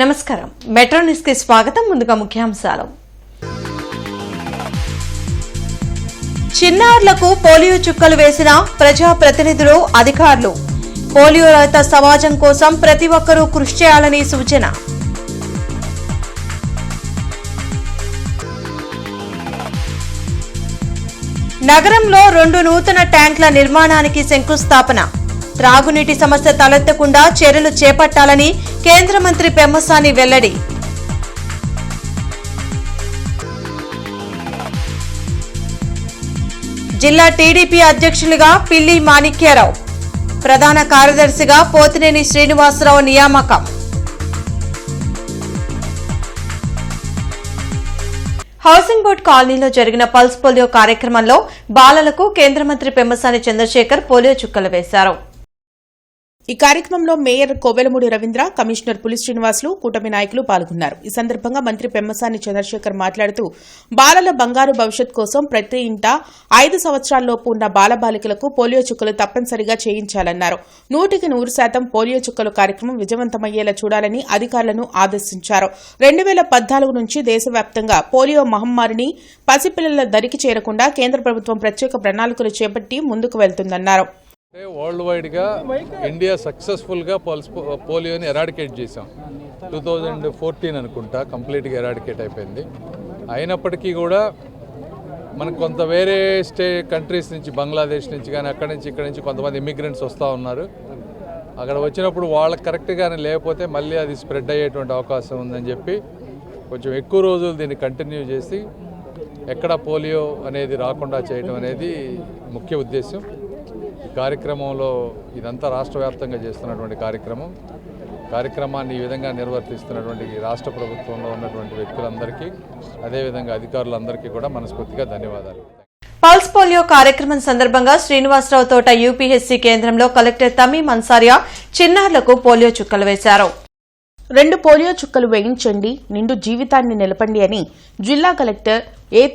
నమస్కారం metro news కి స్వాగతం. ముందుగా ముఖ్యాంశాలు. చిన్నారులకు పోలియో చుక్కలు వేసిన ప్రజా ప్రతినిధులు, అధికారులు. పోలియో రహిత సమాజం కోసం ప్రతి ఒక్కరూ కృషి చేయాలని సూచన. నగరంలో 2 నూతన ట్యాంకుల నిర్మాణానికి శంకుస్థాపన. త్రాగునీటి సమస్య తలెత్తకుండా చర్యలు చేపట్టాలని కేంద్ర మంత్రి పెమ్మసాని వెల్లడి. జిల్లా టీడీపీ అధ్యక్షులుగా పిల్లి మాణిక్యారావు, ప్రధాన కార్యదర్శిగా పోతినేని శ్రీనివాసరావు నియామకం. హౌసింగ్ బోర్డు కాలనీలో జరిగిన పల్స్ పోలియో కార్యక్రమంలో బాలలకు కేంద్ర మంత్రి పెమ్మసాని చంద్రశేఖర్ పోలియో చుక్కలు వేశారు. ఈ కార్యక్రమంలో మేయర్ కోవెలమూడి రవీంద్ర, కమిషనర్ పులి శ్రీనివాసులు, కూటమి నాయకులు పాల్గొన్నారు. ఈ సందర్భంగా మంత్రి పెమ్మసాని చంద్రశేఖర్ మాట్లాడుతూ బాలల బంగారు భవిష్యత్ కోసం ప్రతి ఇంటా 5 సంవత్సరాల్లోపు ఉన్న బాలబాలికలకు పోలియో చుక్కలు తప్పనిసరిగా చేయించాలన్నారు. 100% పోలియో చుక్కలు కార్యక్రమం విజయవంతమయ్యేలా చూడాలని అధికారులను ఆదేశించారు. 2014 నుంచి దేశవ్యాప్తంగా పోలియో మహమ్మారిని పసిపిల్లల దరికి చేరకుండా కేంద్ర ప్రభుత్వం ప్రత్యేక ప్రణాళికలు చేపట్టి ముందుకు వెళ్తుందన్నారు. వరల్డ్ వైడ్గా ఇండియా సక్సెస్ఫుల్గా పోలియోని ఎరాడికేట్ చేసాం. 2014 అనుకుంటా కంప్లీట్గా ఎరాడికేట్ అయిపోయింది. అయినప్పటికీ కూడా మనకు కొంత వేరే కంట్రీస్ నుంచి, బంగ్లాదేశ్ నుంచి కానీ అక్కడి నుంచి ఇక్కడి నుంచి కొంతమంది ఇమిగ్రెంట్స్ వస్తూ ఉన్నారు. అక్కడ వచ్చినప్పుడు వాళ్ళకి కరెక్ట్గానే లేకపోతే మళ్ళీ అది స్ప్రెడ్ అయ్యేటువంటి అవకాశం ఉందని చెప్పి కొంచెం ఎక్కువ రోజులు దీన్ని కంటిన్యూ చేసి ఎక్కడ పోలియో అనేది రాకుండా చేయడం అనేది ముఖ్య ఉద్దేశం. ఈ కార్యక్రమంలో ఇదంతా రాష్ట్ర వ్యాప్తంగా చేస్తున్నటువంటి కార్యక్రమాన్ని ఈ విధంగా నిర్వర్తిస్తున్నటువంటి రాష్ట్ర ప్రభుత్వంలో ఉన్నటువంటి వ్యక్తులందరికీ, అదేవిధంగా అధికారులందరికీ కూడా మనస్ఫూర్తిగా ధన్యవాదాలు. పల్స్ పోలియో కార్యక్రమం సందర్భంగా శ్రీనివాసరావు తోట యూపీహెచ్సీ కేంద్రంలో కలెక్టర్ తమీం అన్సారియా చిన్నారులకు పోలియో చుక్కలు వేశారు. 2 పోలియో చుక్కలు వేయించండి, నిండు జీవితాన్ని నిలపండి అని జిల్లా కలెక్టర్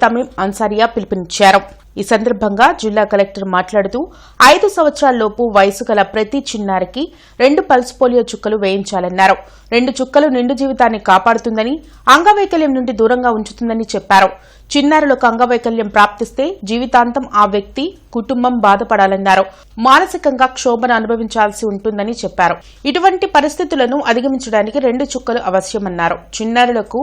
తమీం అన్సారియా పిలుపునిచ్చారు. ఈ సందర్భంగా జిల్లా కలెక్టర్ మాట్లాడుతూ 5 సంవత్సరాల్లోపు వయసు గల ప్రతి చిన్నారికి 2 పల్స్ పోలియో చుక్కలు వేయించాలన్నారు. 2 చుక్కలు నిండు జీవితాన్ని కాపాడుతుందని, అంగవైకల్యం నుండి దూరంగా ఉంచుతుందని చెప్పారు. చిన్నారులకు అంగవైకల్యం ప్రాప్తిస్తే జీవితాంతం ఆ వ్యక్తి, కుటుంబం బాధపడాలన్నారు. మానసికంగా క్షోభను అనుభవించాల్సి ఉంటుందని చెప్పారు. ఇటువంటి పరిస్థితులను అధిగమించడానికి 2 చుక్కలు అవశ్యమన్నారు. చిన్నారులకు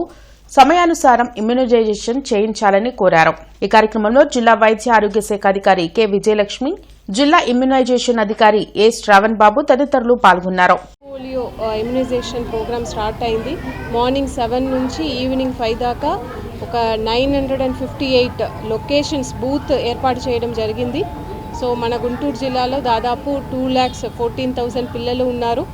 సమయానుసారం ఇమ్యునైజేషన్ చేయించాలని కోరారు. ఈ కార్యక్రమంలో జిల్లా వైద్య ఆరోగ్య శాఖ అధికారి కె విజయలక్ష్మి, జిల్లా ఇమ్యునైజేషన్ అధికారి శ్రావణ్ బాబు తదితరులు పాల్గొన్నారు. పోలియో ఇమ్యునైజేషన్ ప్రోగ్రామ్ స్టార్ట్ అయింది. మార్నింగ్ 7 నుంచి ఈవినింగ్ 5 దాకా ఒక 958 లొకేషన్స్ బూత్ ఏర్పాటు చేయడం జరిగింది. సో మన గుంటూరు జిల్లాలో దాదాపు 2,14,000 పిల్లలు ఉన్నారు.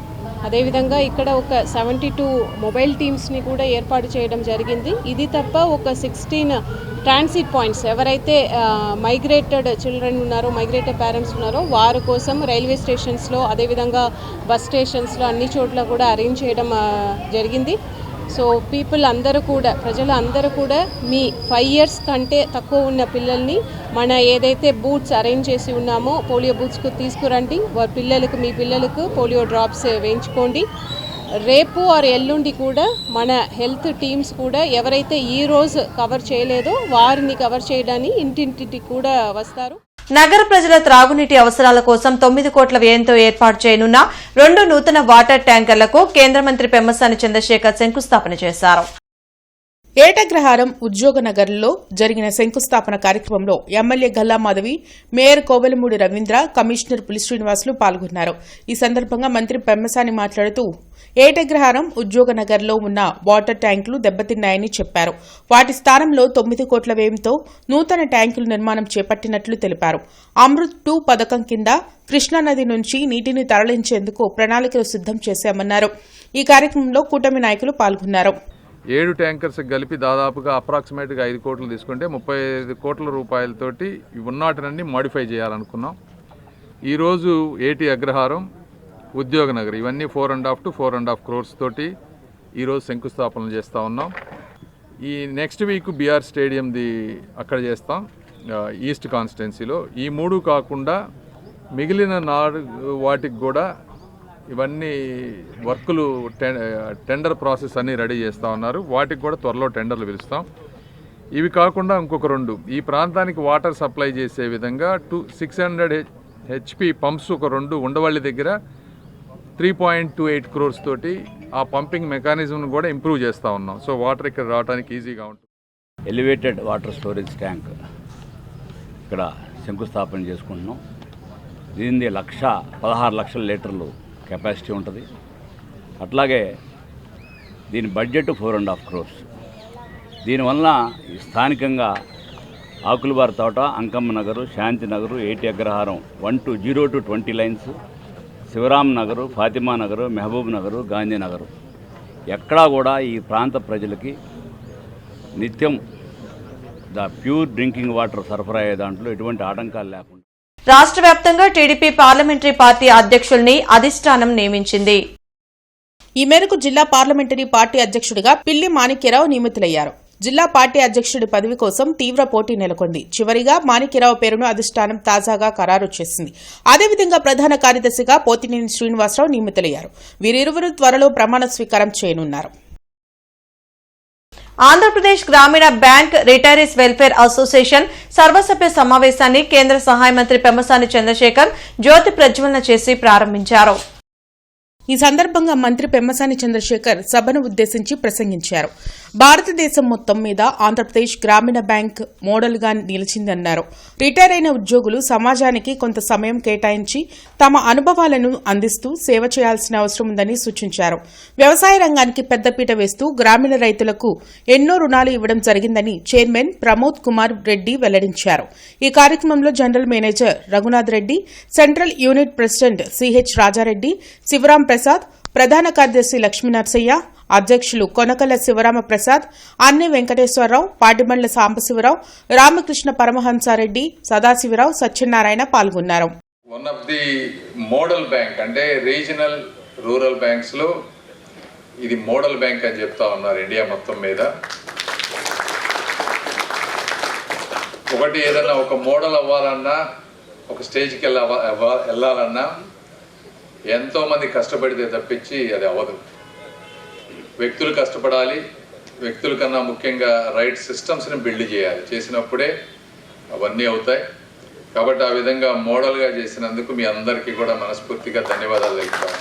అదేవిధంగా ఇక్కడ ఒక 72 మొబైల్ టీమ్స్ని కూడా ఏర్పాటు చేయడం జరిగింది. ఇది తప్ప ఒక 16 ట్రాన్సిట్ పాయింట్స్, ఎవరైతే మైగ్రేటెడ్ చిల్డ్రన్ ఉన్నారో, మైగ్రేటెడ్ పేరెంట్స్ ఉన్నారో వారి కోసం రైల్వే స్టేషన్స్లో, అదేవిధంగా బస్ స్టేషన్స్లో అన్ని చోట్ల కూడా అరేంజ్ చేయడం జరిగింది. సో ప్రజలు అందరూ కూడా మీ 5 years కంటే తక్కువ ఉన్న పిల్లల్ని మన ఏదైతే బూత్స్ అరేంజ్ చేసి ఉన్నామో పోలియో బూత్స్కు తీసుకురండి. మీ పిల్లలకు పోలియో డ్రాప్స్ వేయించుకోండి. రేపు ఆర్ ఎల్లుండి కూడా మన హెల్త్ టీమ్స్ కూడా ఎవరైతే ఈ రోజు కవర్ చేయలేదో వారిని కవర్ చేయడానికి ఇంటింటికి కూడా వస్తారు. నగర ప్రజల త్రాగునీటి అవసరాల కోసం 9 కోట్ల వ్యయంతో ఏర్పాటు చేయనున్న 2 నూతన వాటర్ ట్యాంకర్లకు కేంద్ర మంత్రి పెమ్మసాని చంద్రశేఖర్ శంకుస్థాపన చేశారు. ఏటగ్రహారం ఉద్యోగనగర్లో జరిగిన శంకుస్థాపన కార్యక్రమంలో MLA Galla Madhavi, mayor Kovelamudi Ravindra, commissioner పులి శ్రీనివాసులు పాల్గొన్నారు. ఈ సందర్భంగా మంత్రి పెమ్మసాని మాట్లాడుతూ ఏటగ్రహారం ఉద్యోగనగర్లో ఉన్న వాటర్ ట్యాంకులు దెబ్బతిన్నాయని చెప్పారు. వాటి స్థానంలో 9 కోట్ల వ్యయంతో నూతన ట్యాంకుల నిర్మాణం చేపట్టినట్లు తెలిపారు. అమృత్ 2 పథకం కింద కృష్ణానది నుంచి నీటిని తరలించేందుకు ప్రణాళికలు సిద్దం చేశామన్నారు. ఈ కార్యక్రమంలో కూటమి నాయకులు పాల్గొన్నారు. 7 ట్యాంకర్స్ కలిపి దాదాపుగా అప్రాక్సిమేట్గా 5 కోట్లు తీసుకుంటే 35 కోట్ల రూపాయలతోటి ఉన్నటినన్నీ మాడిఫై చేయాలనుకున్నాం. ఈరోజు ఏటి అగ్రహారం, ఉద్యోగనగర్ ఇవన్నీ 4.5 to 4.5 crores తోటి ఈరోజు శంకుస్థాపనలు చేస్తూ ఉన్నాం. ఈ నెక్స్ట్ వీక్ బీఆర్ స్టేడియంది అక్కడ చేస్తాం, ఈస్ట్ కాన్స్టిట్యున్సీలో. ఈ 3 కాకుండా మిగిలిన వాటికి కూడా ఇవన్నీ వర్కులు టెండర్ ప్రాసెస్ అన్నీ రెడీ చేస్తూ ఉన్నారు. వాటికి కూడా త్వరలో టెండర్లు పిలుస్తాం. ఇవి కాకుండా ఇంకొక 2 ఈ ప్రాంతానికి వాటర్ సప్లై చేసే విధంగా 600 HP పంప్స్ ఒక 2 ఉండవల్లి దగ్గర 3.28 crores తోటి ఆ పంపింగ్ మెకానిజంను కూడా ఇంప్రూవ్ చేస్తూ ఉన్నాం. సో వాటర్ ఇక్కడ రావడానికి ఈజీగా ఉంటుంది. ఎలివేటెడ్ వాటర్ స్టోరేజ్ ట్యాంక్ ఇక్కడ శంకుస్థాపన చేసుకుంటున్నాం. దీనిది 16 లక్షల లీటర్లు కెపాసిటీ ఉంటుంది. అట్లాగే దీని బడ్జెట్ 4.5 crores. దీనివల్ల స్థానికంగా ఆకులబారి తోట, అంకమ్మ నగరు, శాంతి నగరు, 8 అగ్రహారం 0 to 20 లైన్స్, శివరాం నగరు, ఫాతిమా నగరు, మెహబూబ్ నగరు, గాంధీ నగరు ఎక్కడా కూడా ఈ ప్రాంత ప్రజలకి నిత్యం ప్యూర్ డ్రింకింగ్ వాటర్ సరఫరా అయ్యే దాంట్లో ఎటువంటి ఆటంకాలు లేకుండా రాష్ట్ర వ్యాప్తంగా టీడీపీ పార్లమెంటరీ పార్టీ అధ్యక్షుల్ని అధిష్టానం నియమించింది. ఈ మేరకు జిల్లా పార్లమెంటరీ పార్టీ అధ్యక్షుడిగా పిల్లి మాణిక్యరావు నియమితులయ్యారు. జిల్లా పార్టీ అధ్యక్షుడి పదవి కోసం తీవ్ర పోటీ నెలకొంది. చివరిగా మాణిక్యరావు పేరును అధిష్టానం తాజాగా ఖరారు చేసింది. అదేవిధంగా ప్రధాన కార్యదర్శిగా పోతినేని శ్రీనివాసరావు నియమితులయ్యారు. వీరిరువురు త్వరలో ప్రమాణ స్వీకారం చేయనున్నారు. ఆంధ్రప్రదేశ్ గ్రామీణ బ్యాంక్ రిటైరీస్ వెల్ఫేర్ అసోసియేషన్ సర్వసభ్య సమావేశాన్ని కేంద్ర సహాయ మంత్రి పెమ్మసాని చంద్రశేఖర్ జ్యోతి ప్రజ్వలన చేసి ప్రారంభించారు. ఈ సందర్భంగా మంత్రి పెమ్మసాని చంద్రశేఖర్ సభను ఉద్దేశించి ప్రసంగించారు. భారతదేశం మొత్తం మీద ఆంధ్రప్రదేశ్ గ్రామీణ బ్యాంక్ మోడల్గా నిలిచిందన్నారు. రిటైర్ అయిన ఉద్యోగులు సమాజానికి కొంత సమయం కేటాయించి తమ అనుభవాలను అందిస్తూ సేవ చేయాల్సిన అవసరం ఉందని సూచించారు. వ్యవసాయ రంగానికి పెద్దపీట వేస్తూ గ్రామీణ రైతులకు ఎన్నో రుణాలు ఇవ్వడం జరిగిందని చైర్మన్ ప్రమోద్ కుమార్ రెడ్డి వెల్లడించారు. ఈ కార్యక్రమంలో general manager Raghunath Reddy, central unit president C H Raja Reddy, Sivaram Prasad, ప్రధాన కార్యదర్శి లక్ష్మీనరసయ్య, అధ్యక్షులు కొనకల శివరామ ప్రసాద్, అన్ని వెంకటేశ్వరరావు, పాటిబండ్ల సాంబశివరావు, రామకృష్ణ పరమహంసారెడ్డి, సదాశివరావు, సత్యనారాయణ పాల్గొన్నారు. One of the model bank అంటే రీజనల్ రూరల్ బ్యాంక్స్ లో ఇది మోడల్ బ్యాంక్ అని చెప్తా ఉన్నారు ఇండియా మొత్తం మీద. ఒకటి ఏదన్నా ఒక మోడల్ అవ్వాలన్నా, ఒక స్టేజ్కి వెళ్ళాలన్నా ఎంతోమంది కష్టపడితే తప్పించి అది అవ్వదు. వ్యక్తులు కష్టపడాలి. వ్యక్తుల కన్నా ముఖ్యంగా రైట్ సిస్టమ్స్ని బిల్డ్ చేయాలి. చేసినప్పుడే అవన్నీ అవుతాయి. కాబట్టి ఆ విధంగా మోడల్గా చేసినందుకు మీ అందరికీ కూడా మనస్ఫూర్తిగా ధన్యవాదాలు తెలుపుతాను.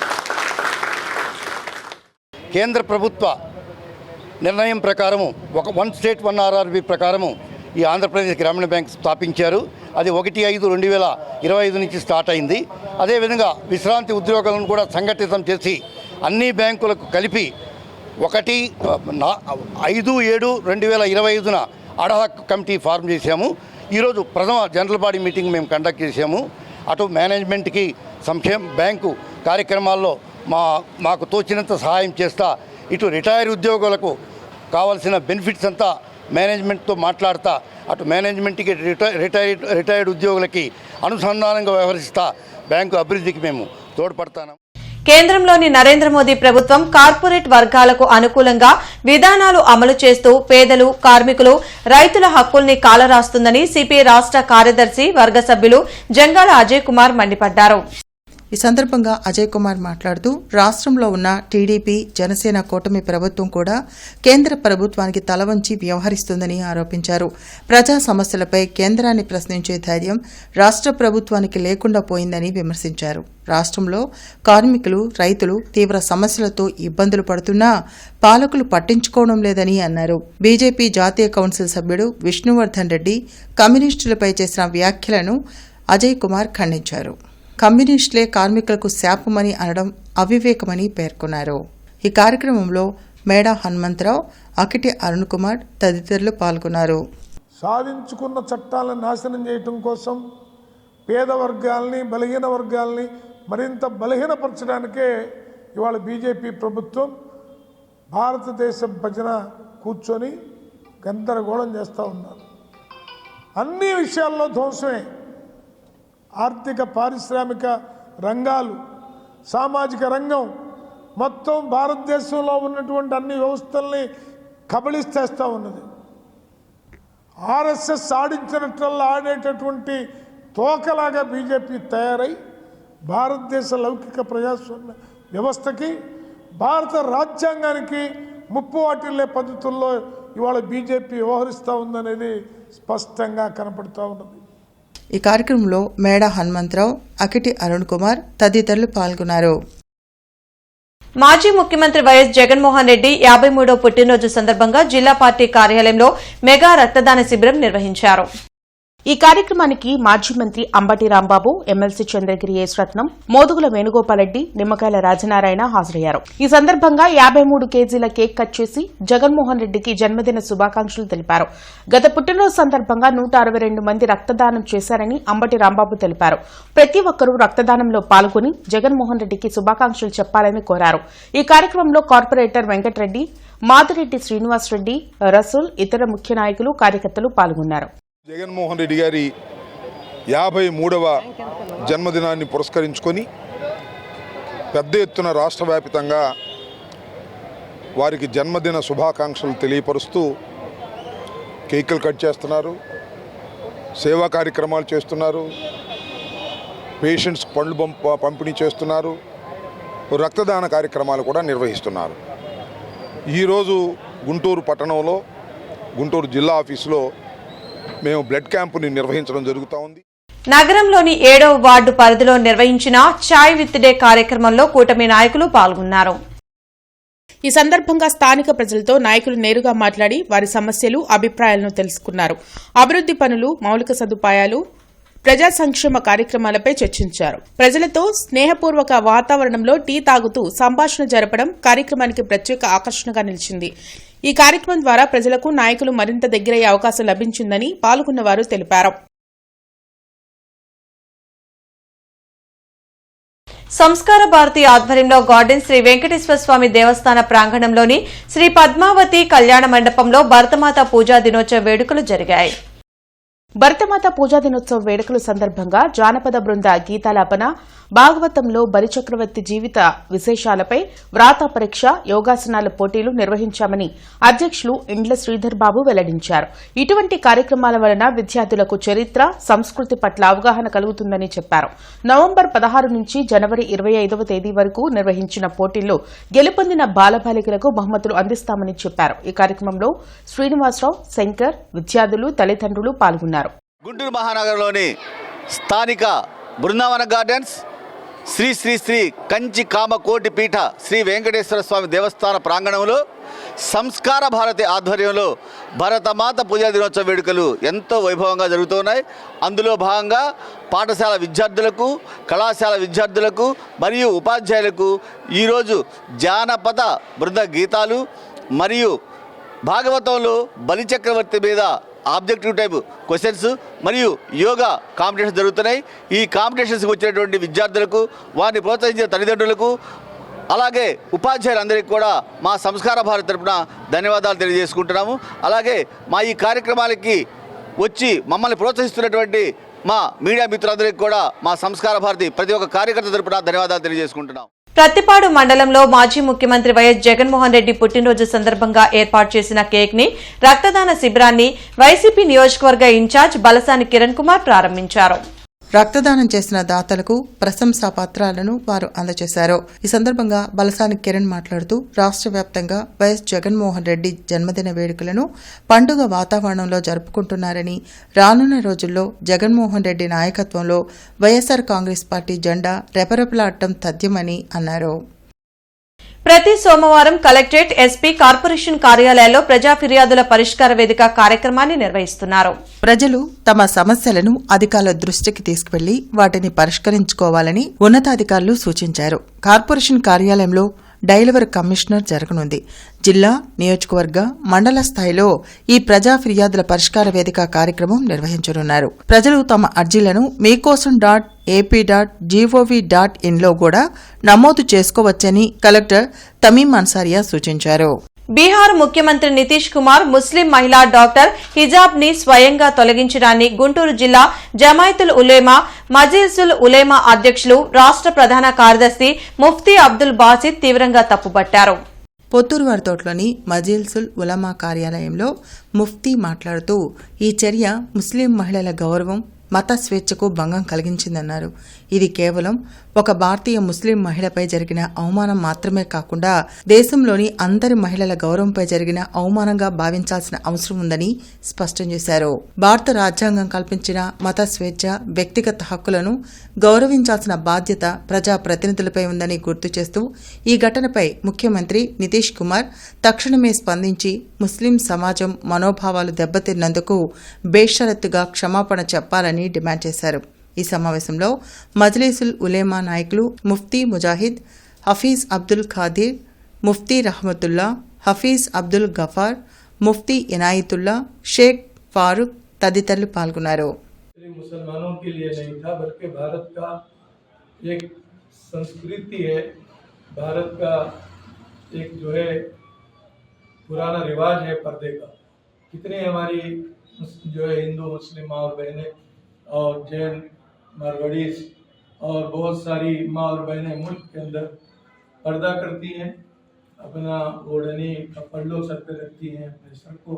కేంద్ర ప్రభుత్వ నిర్ణయం ప్రకారము వన్ స్టేట్ 1 RRB ప్రకారము ఈ ఆంధ్రప్రదేశ్ గ్రామీణ బ్యాంక్ స్థాపించారు. అది 1/5/2025 నుంచి స్టార్ట్ అయింది. అదేవిధంగా విశ్రాంతి ఉద్యోగులను కూడా సంఘటితం చేసి అన్ని బ్యాంకులకు కలిపి 5/7/2025 అడహాక్ కమిటీ ఫార్మ్ చేశాము. ఈరోజు ప్రథమ జనరల్ బాడీ మీటింగ్ మేము కండక్ట్ చేశాము. అటు మేనేజ్మెంట్కి బ్యాంకు కార్యక్రమాల్లో మాకు తోచినంత సహాయం చేస్తా, ఇటు రిటైర్ ఉద్యోగులకు కావాల్సిన బెనిఫిట్స్ అంతా మేనేజ్మెంట్తో మాట్లాడతా, అటు మేనేజ్మెంట్కి రిటైర్డ్ ఉద్యోగులకి అనుసంధానంగా వ్యవహరిస్తా బ్యాంకు అభివృద్ధికి మేము తోడ్పడతాము. కేంద్రంలోని నరేంద్ర మోదీ ప్రభుత్వం కార్పొరేట్ వర్గాలకు అనుకూలంగా విధానాలు అమలు చేస్తూ పేదలు, కార్మికులు, రైతుల హక్కుల్ని కాలరాస్తుందని సిపిఐ రాష్ట్ర కార్యదర్శి వర్గ సభ్యులు జంగాల అజయ్ కుమార్ మండిపడ్డారు. ఈ సందర్భంగా అజయ్ కుమార్ మాట్లాడుతూ రాష్ట్రంలో ఉన్న టీడీపీ, జనసేన కూటమి ప్రభుత్వం కూడా కేంద్ర ప్రభుత్వానికి తలవంచి వ్యవహరిస్తుందని ఆరోపించారు. ప్రజా సమస్యలపై కేంద్రాన్ని ప్రశ్నించే ధైర్యం రాష్ట్ర ప్రభుత్వానికి లేకుండా పోయిందని విమర్శించారు. రాష్ట్రంలో కార్మికులు, రైతులు తీవ్ర సమస్యలతో ఇబ్బందులు పడుతున్నా పాలకులు పట్టించుకోవడం లేదని అన్నారు. బీజేపీ జాతీయ కౌన్సిల్ సభ్యుడు విష్ణువర్ధన్ రెడ్డి కమ్యూనిస్టులపై చేసిన వ్యాఖ్యలను అజయ్ కుమార్ ఖండించారు. కమ్యూనిస్టులే కార్మికులకు శాపమని అనడం అవివేకమని పేర్కొన్నారు. ఈ కార్యక్రమంలో మేడా హనుమంతరావు, అకిటి అరుణ్ కుమార్ తదితరులు పాల్గొన్నారు. సాధించుకున్న చట్టాలను నాశనం చేయటం కోసం పేద వర్గాల్ని, బలహీన వర్గాల్ని మరింత బలహీనపరచడానికే ఇవాళ బీజేపీ ప్రభుత్వం భారతదేశం భజన కూర్చొని గందరగోళం చేస్తూ ఉన్నారు. అన్ని విషయాల్లో ధ్వంసమే. ఆర్థిక, పారిశ్రామిక రంగాలు, సామాజిక రంగం మొత్తం భారతదేశంలో ఉన్నటువంటి అన్ని వ్యవస్థల్ని కబళిస్తేస్తూ ఉన్నది. ఆర్ఎస్ఎస్ ఆడించినట్లల్లా ఆడేటటువంటి తోకలాగా బీజేపీ తయారై భారతదేశ లౌకిక ప్రజాస్వామ్య వ్యవస్థకి, భారత రాజ్యాంగానికి ముప్పు వాటిల్లే పద్ధతుల్లో ఇవాళ బీజేపీ వ్యవహరిస్తూ ఉందనేది స్పష్టంగా కనపడుతూ ఉన్నది. ఈ కార్యక్రమంలో మేడా హనుమంతరావు, అకిటి అరుణ్ కుమార్ తదితరులు పాల్గొన్నారు. మాజీ ముఖ్యమంత్రి వైఎస్ జగన్మోహన్ రెడ్డి 53వ పుట్టినరోజు సందర్భంగా జిల్లా పార్టీ కార్యాలయంలో మెగా రక్తదాన శిబిరం నిర్వహించారు. ఈ కార్యక్రమానికి మాజీ మంత్రి అంబటి రాంబాబు, ఎమ్మెల్సీ చంద్రగిరి ఎస్ రత్నం, మోదుగుల వేణుగోపాల్రెడ్డి, నిమ్మకాయల రాజనారాయణ హాజరయ్యారు. ఈ సందర్భంగా 53 కేజీల కేక్ కట్ చేసి జగన్మోహన్ రెడ్డికి జన్మదిన శుభాకాంక్షలు తెలిపారు. గత పుట్టినరోజు సందర్భంగా 162 మంది రక్తదానం చేశారని అంబటి రాంబాబు తెలిపారు. ప్రతి ఒక్కరూ రక్తదానంలో పాల్గొని జగన్మోహన్ రెడ్డికి శుభాకాంక్షలు చెప్పాలని కోరారు. ఈ కార్యక్రమంలో కార్పొరేటర్ వెంకటరెడ్డి, మాదిరెడ్డి శ్రీనివాసరెడ్డి, రసూల్, ఇతర ముఖ్య నాయకులు, కార్యకర్తలు పాల్గొన్నారు. జగన్మోహన్ రెడ్డి గారి 53వ జన్మదినాన్ని పురస్కరించుకొని పెద్ద ఎత్తున రాష్ట్ర వ్యాప్తంగా వారికి జన్మదిన శుభాకాంక్షలు తెలియపరుస్తూ కేకులు కట్ చేస్తున్నారు, సేవా కార్యక్రమాలు చేస్తున్నారు, పేషెంట్స్ పండ్లు పంపిణీ చేస్తున్నారు, రక్తదాన కార్యక్రమాలు కూడా నిర్వహిస్తున్నారు. ఈరోజు గుంటూరు పట్టణంలో, గుంటూరు జిల్లా ఆఫీసులో మేము బ్లడ్ క్యాంపుని నిర్వహించడం జరుగుతూ ఉంది. నగరంలోని 7వ వార్డు పరిధిలో నిర్వహించిన చాయ్ విత్ డే కార్యక్రమంలో కూటమి నాయకులు పాల్గొన్నారు. ఈ సందర్భంగా స్థానిక ప్రజలతో నాయకులు నేరుగా మాట్లాడి వారి సమస్యలు, అభిప్రాయాలను తెలుసుకున్నారు. అభివృద్ది పనులు, మౌలిక సదుపాయాలు, ప్రజా సంక్షేమ కార్యక్రమాలపై చర్చించారు. ప్రజలతో స్నేహపూర్వక వాతావరణంలో టీ తాగుతూ సంభాషణ జరపడం కార్యక్రమానికి ప్రత్యేక ఆకర్షణగా నిలిచింది. ఈ కార్యక్రమం ద్వారా ప్రజలకు నాయకులు మరింత దగ్గరయ్యే అవకాశం లభించిందని పాల్గొన్నవారు తెలిపారు. సంస్కార భారతి ఆధ్వర్యంలో గార్డెన్ శ్రీ వెంకటేశ్వర స్వామి దేవస్థాన ప్రాంగణంలోని శ్రీ పద్మావతి కళ్యాణ మండపంలో భరతమాత పూజా దినోత్సవ వేడుకలు జరిగాయి. భరతమాత పూజా దినోత్సవ వేడుకల సందర్భంగా జానపద బృంద గీతాలాపన, భాగవతంలో బలిచక్రవర్తి జీవిత విశేషాలపై వ్రాత పరీక్ష, యోగాసనాల పోటీలు నిర్వహించామని అధ్యక్షులు ఇండ్ల శ్రీధర్ బాబు వెల్లడించారు. ఇటువంటి కార్యక్రమాల వలన విద్యార్థులకు చరిత్ర, సంస్కృతి పట్ల అవగాహన కలుగుతుందని చెప్పారు. నవంబర్ 16 నుంచి జనవరి 25వ తేదీ వరకు నిర్వహించిన పోటీల్లో గెలుపొందిన బాలబాలికలకు బహుమతులు అందిస్తామని చెప్పారు. ఈ కార్యక్రమంలో శ్రీనివాసరావు, శంకర్, విద్యార్థులు, తల్లిదండ్రులు పాల్గొన్నారు. గుంటూరు మహానగరంలోని స్థానిక బృందావన గార్డెన్స్ శ్రీ శ్రీ శ్రీ కంచి కామకోటి పీఠ శ్రీ వెంకటేశ్వర స్వామి దేవస్థాన ప్రాంగణంలో సంస్కార భారతి ఆధ్వర్యంలో భరతమాత పూజా దినోత్సవ వేడుకలు ఎంతో వైభవంగా జరుగుతున్నాయి. అందులో భాగంగా పాఠశాల విద్యార్థులకు, కళాశాల విద్యార్థులకు మరియు ఉపాధ్యాయులకు ఈరోజు జానపద బృంద గీతాలు మరియు భాగవతంలో బలిచక్రవర్తి మీద ఆబ్జెక్టివ్ టైప్ క్వశ్చన్స్ మరియు యోగా కాంపిటీషన్స్ జరుగుతున్నాయి. ఈ కాంపిటీషన్స్కి వచ్చినటువంటి విద్యార్థులకు, వారిని ప్రోత్సహించిన తల్లిదండ్రులకు, అలాగే ఉపాధ్యాయులందరికీ కూడా మా సంస్కార భారతి తరపున ధన్యవాదాలు తెలియజేసుకుంటున్నాము. అలాగే మా ఈ కార్యక్రమాలకి వచ్చి మమ్మల్ని ప్రోత్సహిస్తున్నటువంటి మా మీడియా మిత్రులందరికీ కూడా మా సంస్కార భారతి ప్రతి ఒక్క కార్యకర్త తరపున ధన్యవాదాలు తెలియజేసుకుంటున్నాం. ప్రత్తిపాడు మండలంలో మాజీ ముఖ్యమంత్రి వైఎస్ జగన్మోహన్ రెడ్డి పుట్టినరోజు సందర్భంగా ఏర్పాటు చేసిన కేక్ ని, రక్తదాన శిబిరాన్ని వైసీపీ నియోజకవర్గ ఇన్ఛార్జ్ బలసాని కిరణ్ కుమార్ ప్రారంభించారు. రక్తదానం చేసిన దాతలకు ప్రశంసా పత్రాలను వారు అందజేశారు. ఈ సందర్భంగా బలసాని కిరణ్ మాట్లాడుతూ రాష్ట్ర వ్యాప్తంగా వైఎస్ జగన్మోహన్ రెడ్డి జన్మదిన వేడుకలను పండుగ వాతావరణంలో జరుపుకుంటున్నారని, రానున్న రోజుల్లో జగన్మోహన్ రెడ్డి నాయకత్వంలో వైఎస్సార్ కాంగ్రెస్ పార్టీ జెండా రెపరెపలాడటం తథ్యమని అన్నారు. ప్రతి సోమవారం కలెక్టరేట్, ఎస్పీ, కార్పొరేషన్ కార్యాలయాల్లో ప్రజా ఫిర్యాదుల పరిష్కార వేదిక కార్యక్రమాన్ని నిర్వహిస్తున్నారు. ప్రజలు తమ సమస్యలను అధికారుల దృష్టికి తీసుకువెళ్లి వాటిని పరిష్కరించుకోవాలని ఉన్నతాధికారులు సూచించారు. కార్పొరేషన్ కార్యాలయంలో డైలివర్ కమిషనర్ జరగనుంది. జిల్లా, నియోజకవర్గ, మండల స్థాయిలో ఈ ప్రజా ఫిర్యాదుల పరిష్కార వేదిక కార్యక్రమం నిర్వహించనున్నారు. ప్రజలు తమ అర్జీలను meekosan.ap.gov.in లో కూడా నమోదు చేసుకోవచ్చని కలెక్టర్ తమీం అన్సారియా సూచించారు. బీహార్ ముఖ్యమంత్రి నితీష్ కుమార్ ముస్లిం మహిళా డాక్టర్ హిజాబ్ ని స్వయంగా తొలగించడాన్ని గుంటూరు జిల్లా జమాయతుల్ ఉలేమా, మజిల్సుల్ ఉలేమా అధ్యక్షులు, రాష్ట్ర ప్రధాన కార్యదర్శి ముఫ్తీ అబ్దుల్ బాసిత్ తీవ్రంగా తప్పుపట్టారు. పొత్తూరువారితోటలోని మజిల్సుల్ ఉలమా కార్యాలయంలో ముఫ్తీ మాట్లాడుతూ ఈ చర్య ముస్లిం మహిళల గౌరవం మత స్వేచ్ఛకు భంగం కలిగించిందన్నారు. ఇది కేవలం ఒక భారతీయ ముస్లిం మహిళపై జరిగిన అవమానం మాత్రమే కాకుండా దేశంలోని అందరి మహిళల గౌరవంపై జరిగిన అవమానంగా భావించాల్సిన అవసరం ఉందని స్పష్టం చేశారు. భారత రాజ్యాంగం కల్పించిన మత స్వేచ్ఛ, వ్యక్తిగత హక్కులను గౌరవించాల్సిన బాధ్యత ప్రజాప్రతినిధులపై ఉందని గుర్తు చేస్తూ ఈ ఘటనపై ముఖ్యమంత్రి నితీష్ కుమార్ తక్షణమే స్పందించి ముస్లిం సమాజం మనోభావాలు దెబ్బతిన్నందుకు బేషరతుగా క్షమాపణ చెప్పాలని డిమాండ్ చేశారు. ఈ సమావేశంలో మజ్లిసుల్ ఉలేమా నాయకులు ముఫ్తీ ముజాహిద్, హఫీజ్ అబ్దుల్ ఖాదిర్, ముఫ్తీ రహమతుల్లా, హఫీజ్ అబ్దుల్ గఫార్, ముఫ్తీ ఇనాయతుల్లా, షేక్ ఫారూక్ తదితరులు పాల్గొన్నారు. मुसलमानों के लिए नहीं था, बल्कि भारत का एक संस्कृति है, भारत का एक जो है पुराना रिवाज है पर्दे का. कितने हमारी जो है हिंदू मुस्लिम माँ और बहनें और जैन मारवाड़ीज और बहुत सारी माँ और बहनें मुल्क के अंदर पर्दा करती हैं, अपना ओढ़नी का पल्लो सर पे रखती हैं, अपने सर को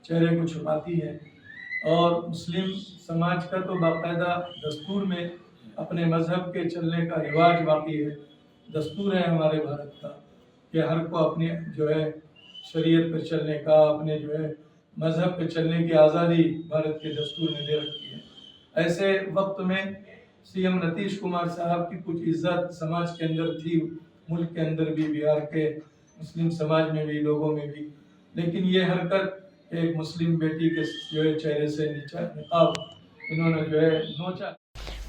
चेहरे को छुपाती हैं. और मुस्लिम समाज का तो बाकायदा दस्तूर में अपने मज़हब के चलने का रिवाज बाकी है, दस्तूर है हमारे भारत का कि हर को अपनी जो है शरीयत पर चलने का, अपने जो है मज़हब पर चलने की आज़ादी भारत के दस्तूर में दे रखी है. ऐसे वक्त में सीएम नीतीश कुमार साहब की कुछ इज्जत समाज के अंदर थी, मुल्क के अंदर भी, बिहार के मुस्लिम समाज में भी, लोगों में भी, लेकिन ये हरकत एक मुस्लिम बेटी के जो है चेहरे से नीचा निकाब इन्होंने जो है नोचा.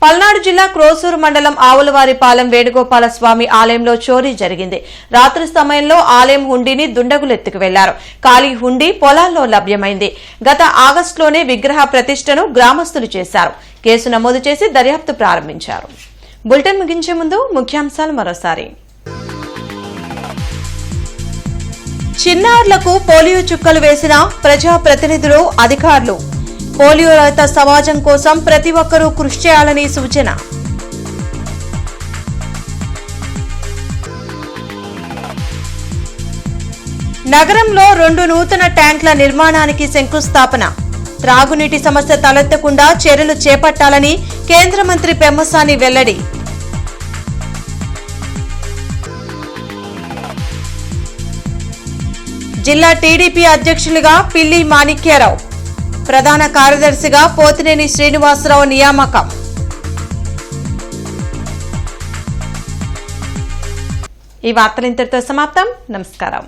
పల్నాడు జిల్లా క్రోసూరు మండలం ఆవులవారిపాలెం వేణుగోపాల స్వామి ఆలయంలో చోరీ జరిగింది. రాత్రి సమయంలో ఆలయం హుండీని దుండగులు ఎత్తుకు వెళ్లారు. ఖాళీ హుండీ పొలాల్లో లభ్యమైంది. గత ఆగస్టులోనే విగ్రహ ప్రతిష్టను గ్రామస్తులు చేశారు. కేసు నమోదు చేసి దర్యాప్తు ప్రారంభించారు. బులెటిన్ ముగించే ముందు ముఖ్యాంశాలు మరోసారి. చిన్నారులకు పోలియో చుక్కలు వేసిన ప్రజాప్రతినిధులు, అధికారులు. పోలియో రహిత సమాజం కోసం ప్రతి ఒక్కరూ కృషి చేయాలని సూచన. నగరంలో 2 నూతన ట్యాంకుల నిర్మాణానికి శంకుస్థాపన. త్రాగునీటి సమస్య తలెత్తకుండా చర్యలు చేపట్టాలని కేంద్ర మంత్రి పెమ్మసాని వెల్లడి. జిల్లా టీడీపీ అధ్యక్షులుగా పిల్లి మాణిక్యారావు, ప్రధాన కార్యదర్శిగా పోతినేని శ్రీనివాసరావు నియామకం. ఈ వార్తలు ఇంతటితో సమాప్తం. నమస్కారం.